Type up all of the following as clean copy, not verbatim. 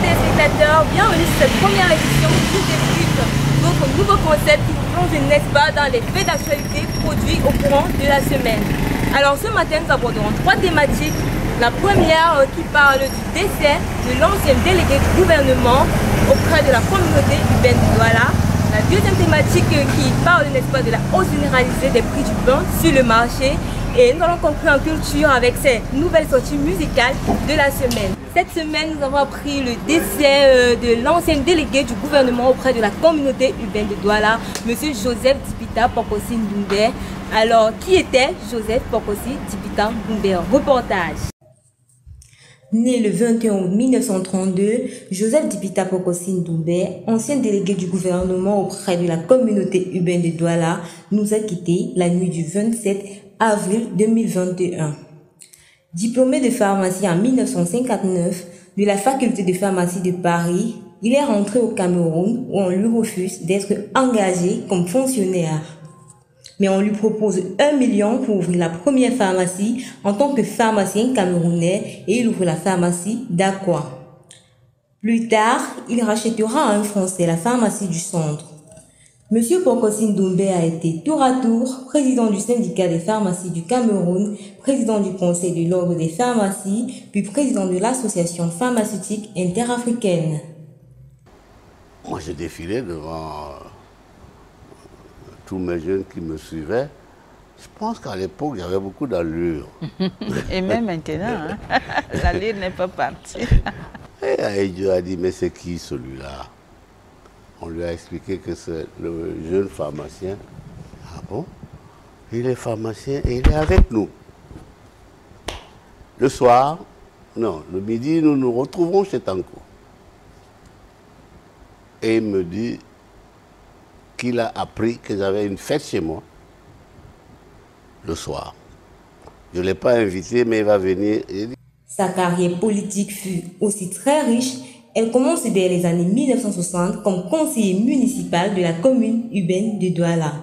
téléspectateurs, bienvenue sur cette première édition qui débute notre nouveau concept qui plonge, n'est-ce pas, dans les faits d'actualité produits au courant de la semaine. Alors ce matin, nous aborderons 3 thématiques. La première qui parle du décès de l'ancien délégué du gouvernement auprès de la communauté urbaine de Douala. La deuxième thématique qui parle, n'est-ce pas, de la hausse généralisée des prix du pain sur le marché. Et nous allons conclure en culture avec ces nouvelles sorties musicales de la semaine. Cette semaine, nous avons appris le décès de l'ancien délégué du gouvernement auprès de la communauté urbaine de Douala, M. Joseph Dipita Pokosi Ndoumbé. Alors, qui était Joseph Pokosi Dipita Ndoumbé? Reportage. Né le 21 août 1932, Joseph Dipita Pokosi Ndoumbé, ancien délégué du gouvernement auprès de la communauté urbaine de Douala, nous a quittés la nuit du 27 avril 2021. Diplômé de pharmacie en 1959 de la faculté de pharmacie de Paris, il est rentré au Cameroun où on lui refuse d'être engagé comme fonctionnaire. Mais on lui propose 1 million pour ouvrir la première pharmacie en tant que pharmacien camerounais et il ouvre la pharmacie d'Aqua. Plus tard, il rachètera à un Français la pharmacie du centre. Monsieur Pokosi Ndoumbé a été tour à tour président du syndicat des pharmacies du Cameroun, président du conseil de l'ordre des pharmacies, puis président de l'association pharmaceutique interafricaine. Moi, j'ai défilé devant tous mes jeunes qui me suivaient. Je pense qu'à l'époque, il y avait beaucoup d'allure. Et même maintenant, hein? L'allure n'est pas partie. Et Aïdjo a dit, mais c'est qui celui-là? On lui a expliqué que c'est le jeune pharmacien. Ah bon? Il est pharmacien et il est avec nous. Le soir, non, le midi, nous nous retrouvons chez Tanko. Et il me dit qu'il a appris que j'avais une fête chez moi le soir. Je ne l'ai pas invité, mais il va venir. Sa carrière politique fut aussi très riche. Elle commence dès les années 1960 comme conseiller municipal de la commune urbaine de Douala.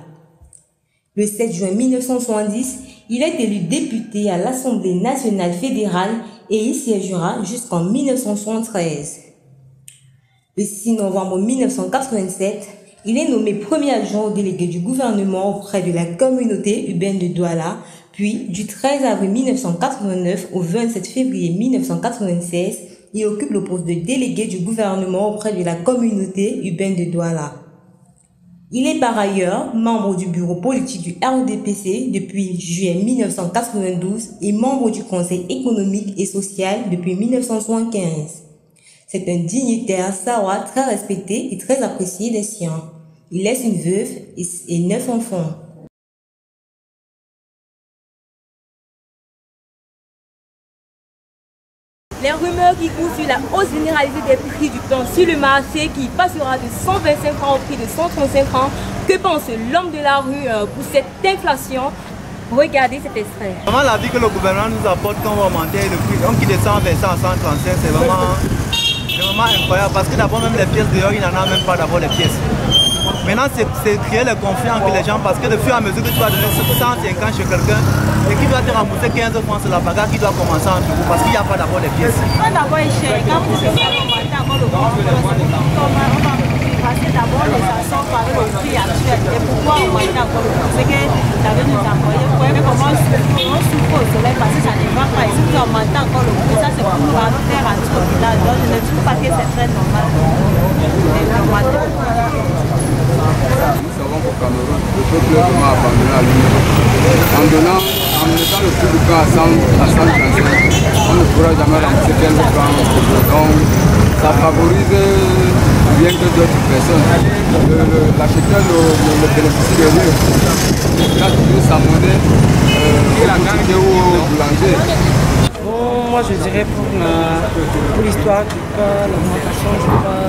Le 7 juin 1970, il est élu député à l'Assemblée nationale fédérale et y siégera jusqu'en 1973. Le 6 novembre 1987, il est nommé premier adjoint au délégué du gouvernement auprès de la communauté urbaine de Douala, puis du 13 avril 1989 au 27 février 1996, il occupe le poste de délégué du gouvernement auprès de la communauté urbaine de Douala. Il est par ailleurs membre du bureau politique du RDPC depuis juillet 1992 et membre du Conseil économique et social depuis 1975. C'est un dignitaire sawa très respecté et très apprécié des siens. Il laisse une veuve et 9 enfants. Les rumeurs qui courent sur la hausse généralisée des prix du pain sur le marché qui passera de 125 francs au prix de 135 francs. Que pense l'homme de la rue pour cette inflation? Regardez cet extrait. Vraiment, la vie que le gouvernement nous apporte quand on va augmenter le prix, donc qui descend vers 100 à 135, c'est vraiment incroyable. Parce que d'abord, même les pièces dehors, il n'en a même pas d'abord les pièces. Maintenant, c'est créer le conflit entre les gens parce que de fur et à mesure que tu vas donner 150 chez quelqu'un et qui doit te rembourser 15 francs sur la bagarre qui doit commencer entre vous parce qu'il n'y a pas d'abord les pièces. Quand d'abord est cher, quand vous êtes augmenté encore le prix, on va passer d'abord les actions par le prix actuel. Et pourquoi augmenter encore le prix? C'est que la veille nous a envoyé, vous voyez comment on souffre au soleil parce que ça ne va pas. Et si vous augmentez encore le prix, ça c'est pour nous faire un truc là. Donc je ne trouve pas que c'est très normal. Nous savons qu'au Cameroun, le peuple est vraiment abandonné à lui-même. En mettant le prix du pain à 135, on ne pourra jamais rembourser 15 francs. Donc, ça favorise bien que d'autres personnes. L'acheteur ne bénéficie de rien. Il a toujours sa monnaie au boutique ou au boulanger. Bon, moi je dirais pour l'histoire du pain, l'augmentation du pain,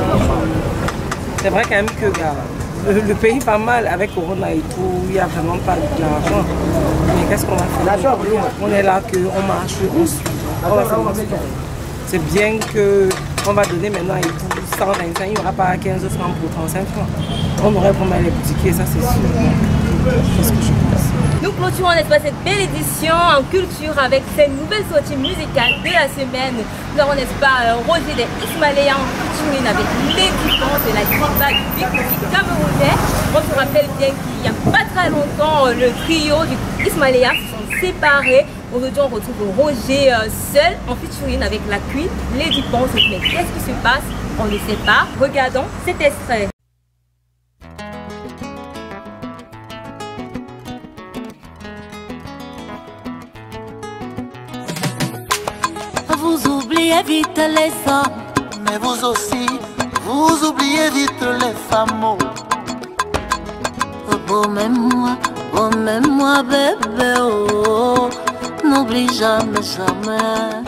c'est vrai quand même que le pays pas mal avec Corona et tout, il n'y a vraiment pas d'argent. Mais qu'est-ce qu'on va faire? On est là, on marche, on suit. On va faire le sport. C'est bien qu'on va donner maintenant et tout 125, il n'y aura pas 15 francs pour 35 francs. On aurait vraiment les boutiquiers, ça c'est sûr. C'est ce que je pense. Nous clôturons, n'est-ce pas, cette belle édition en culture avec cette nouvelle sortie musicale de la semaine. Nous avons, n'est-ce pas, Roger des Ismaéliens en featuring avec les différences de la diva du beat musique camerounais. On se rappelle bien qu'il n'y a pas très longtemps, le trio du Ismaéliens se sont séparés. Aujourd'hui, on retrouve Roger seul en featuring avec la Queen, Lady Ponce. Mais qu'est-ce qui se passe? On ne sait pas. Regardons cet extrait. Vous oubliez vite les hommes, mais vous aussi, vous oubliez vite les femmes. Oh, même moi, bébé, oh, n'oublie jamais, jamais.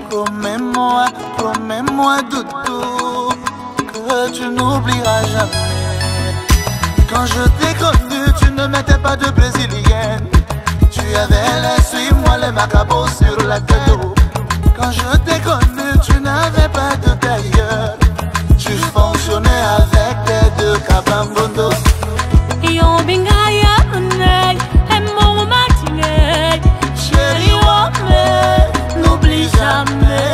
Promets-moi, doudou, que tu n'oublieras jamais. Quand je t'ai connu, tu ne mettais pas de brésilienne. Tu avais les suis-moi, les macabos sur la tête. Quand je t'ai connu, tu n'avais pas de tailleur. Tu fonctionnais avec tes deux cabambondo. Chérie, n'oublie jamais.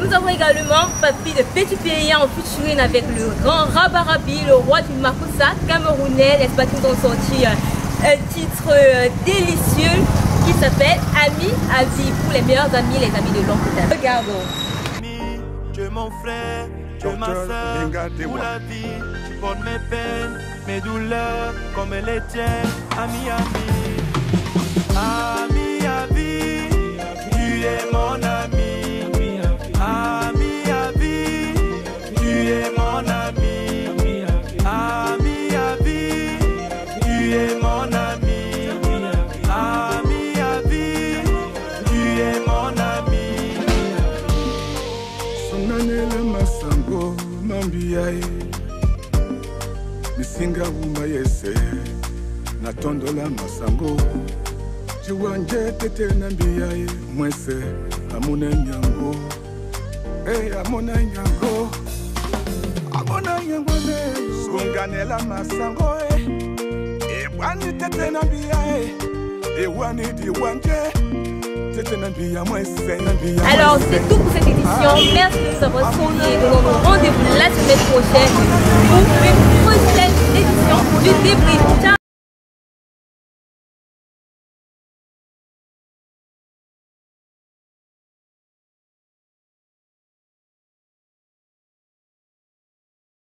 Nous avons également Papi de Petit Pays en featuring avec le grand Rabarabi, le roi du Makusa camerounais. N'est-ce pas, qu'ils ont sorti un titre délicieux qui s'appelle Ami à vie, pour les meilleurs amis, les amis de l'oncle David. Regardons. Tu es mon frère, tu es ma soeur, pour la vie, tu portes mes peines, mes douleurs, comme les tiennes, ami à vie. Ami à vie, tu es mon ami. Ami à vie, tu es mon ami. Ami à vie, tu es mon ami. Ami à vie, tu es mon ami. Sonanela masango mambiae misinga wuma yese natondola masango jiwanje tete nambiae mwese amuna nyango amuna nyango ne sunganela masango wani tete nambiae wani diwanje. Alors c'est tout pour cette édition. Merci de nous avoir suivis et donnons-nous rendez-vous la semaine prochaine pour une prochaine édition du débrief. Ciao.